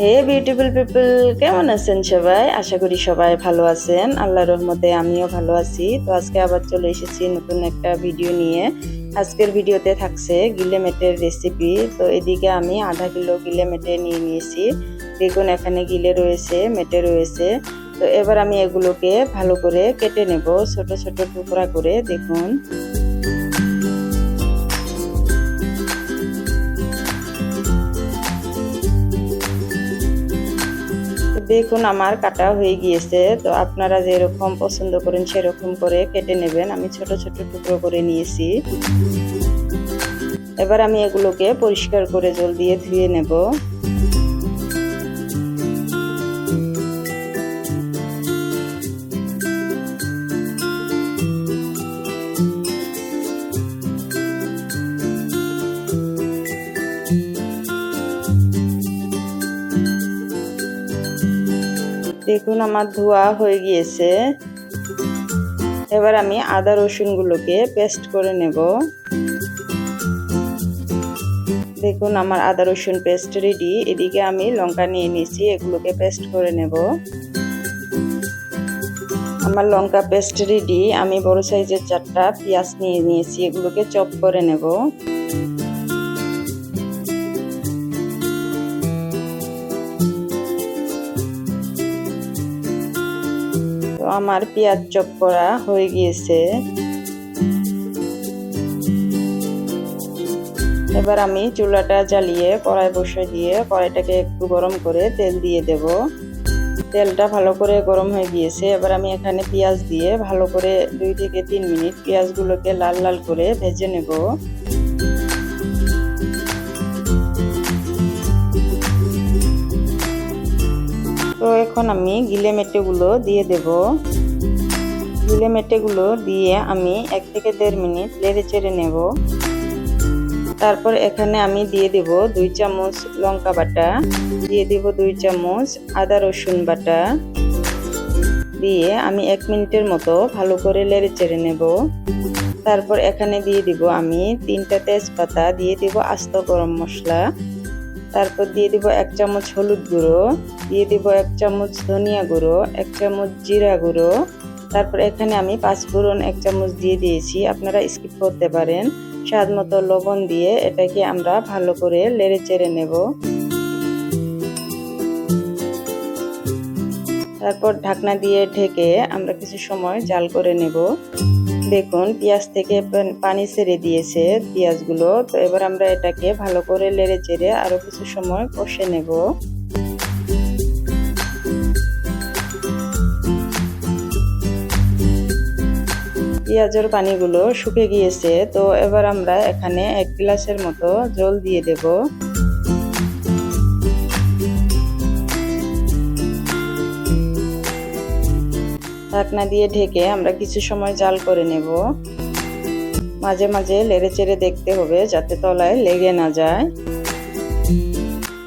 হে beautiful people, কেমন আছেন সবাই? আশা করি সবাই ভালো আছেন। আল্লাহর রহমতে আমিও ভালো আছি। তো আজকে আবার চলে এসেছি নতুন একটা ভিডিও নিয়ে। আজকের ভিডিওতে থাকছে গিলেমেটের রেসিপি। তো এদিকে আমি আধা কিলো গিলে মেটে নিয়ে নিয়েছি। দেখুন এখানে গিলে রয়েছে, মেটে রয়েছে। তো এবার আমি এগুলোকে ভালো করে কেটে নেব ছোট ছোট টুকরা করে। দেখুন দেখুন আমার কাটা হয়ে গিয়েছে। তো আপনারা যেরকম পছন্দ করেন সেরকম করে কেটে নেবেন। আমি ছোট ছোট টুকরো করে নিয়েছি। এবার আমি এগুলোকে পরিষ্কার করে জল দিয়ে ধুয়ে নেব। দেখুন আমার ধোয়া হয়ে গিয়েছে। এবার আমি আদা রসুন গুলোকে পেস্ট করে নেব। দেখুন আমার আদা রসুন পেস্ট রেডি। এদিকে আমি লঙ্কা নিয়ে নিয়েছি, এগুলোকে পেস্ট করে নেব। আমার লঙ্কা পেস্ট রেডি। আমি বড় সাইজের 4টা পেঁয়াজ নিয়ে নিয়েছি, এগুলোকে চপ করে নেব। তো আমার পেঁয়াজ চপ করা হয়ে গিয়েছে। এবার আমি চুলাটা জ্বালিয়ে কড়াই বসিয়ে দিয়ে কড়াইটাকে একটু গরম করে তেল দিয়ে দেব। তেলটা ভালো করে গরম হয়ে গিয়েছে। এবার আমি এখানে পেঁয়াজ দিয়ে ভালো করে 2 থেকে 3 মিনিট পেঁয়াজগুলোকে লাল লাল করে ভেজে নেব। তো এখন আমি গিলে মেটেগুলো দিয়ে দেব। গিলে মেটেগুলো দিয়ে আমি 1 থেকে 1.5 মিনিট নেড়ে চেড়ে নেব। তারপর এখানে আমি দিয়ে দেব 2 চামচ লঙ্কা বাটা, দিয়ে দেব 2 চামচ আদা রসুন বাটা, দিয়ে আমি 1 মিনিটের মতো ভালো করে নেড়ে চেড়ে নেব। তারপর এখানে দিয়ে দিব আমি 3টা তেজপাতা, দিয়ে দিব আস্ত গরম মশলা, তারপর দিয়ে দিব 1 চামচ হলুদ গুঁড়ো, দিয়ে দিব 1 চামচ ধনিয়া গুঁড়ো, 1 চামচ জিরা গুঁড়ো, তারপর এখানে আমি 5 ফোড়ন 1 চামচ দিয়ে দিয়েছি, আপনারা স্কিপ করতে পারেন। স্বাদ মতো লবণ দিয়ে এটাকে আমরা ভালো করে নেড়ে চেড়ে নেব। তারপর ঢাকনা দিয়ে ঢেকে আমরা কিছু সময় জাল করে নেব। দেখুন পেঁয়াজ থেকে পানি ছেড়ে দিয়েছে পেঁয়াজগুলো। তো এবার আমরা এটাকে ভালো করে নেড়ে চেড়ে আরো কিছু সময় কষে নেব। পেঁয়াজের পানিগুলো শুকিয়ে গিয়েছে। তো এবার আমরা এখানে 1 গ্লাসের মতো জল দিয়ে দেব। ঢাকনা দিয়ে ঢেকে আমরা কিছু সময় জাল করে নেব। মাঝে মাঝে নেড়ে চেড়ে দেখতে হবে যাতে তলায় লেগে না যায়।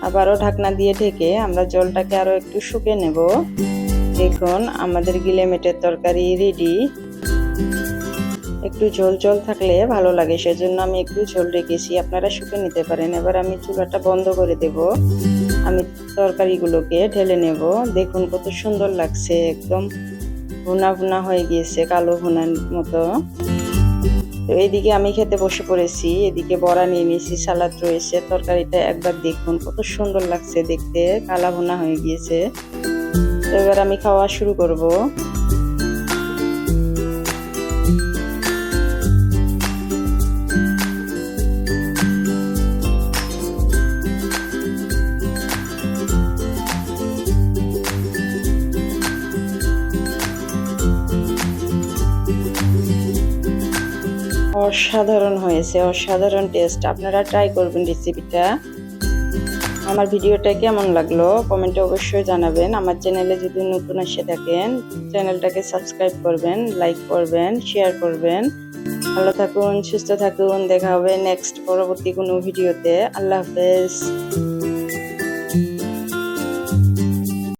আবারও ঢাকনা দিয়ে ঢেকে আমরা জলটাকে আরো একটু শুকিয়ে নেব। দেখুন আমাদের গিলে মেটের তরকারি রেডি। একটু ঝোল ঝোল থাকলে ভালো লাগে, সেজন্য আমি একটু ঝোল রেখেছি, আপনারা শুকিয়ে নিতে পারেন। এবার আমি চুলাটা বন্ধ করে দেব। আমি তরকারিগুলোকে ঢেলে নেব। দেখুন কত সুন্দর লাগছে, একদম ভুনা ভুনা হয়ে গিয়েছে, কালো ভুনার মতো। তো এইদিকে আমি খেতে বসে পড়েছি। এদিকে বড়া নিয়ে নিয়েছি, সালাদ রয়েছে। তরকারিটা একবার দেখুন কত সুন্দর লাগছে দেখতে, কালা ভুনা হয়ে গিয়েছে। তো এবার আমি খাওয়া শুরু করব। অসাধারণ হয়েছে, অসাধারণ টেস্ট। আপনারা ট্রাই করবেন রেসিপিটা। আমার ভিডিওটা কেমন লাগলো কমেন্টে অবশ্যই জানাবেন। আমার চ্যানেলে যদি নতুন এসে থাকেন চ্যানেলটাকে সাবস্ক্রাইব করবেন, লাইক করবেন, শেয়ার করবেন। ভালো থাকুন, সুস্থ থাকুন। দেখা হবে নেক্সট পরবর্তী কোনো ভিডিওতে। আল্লাহ হাফেজ।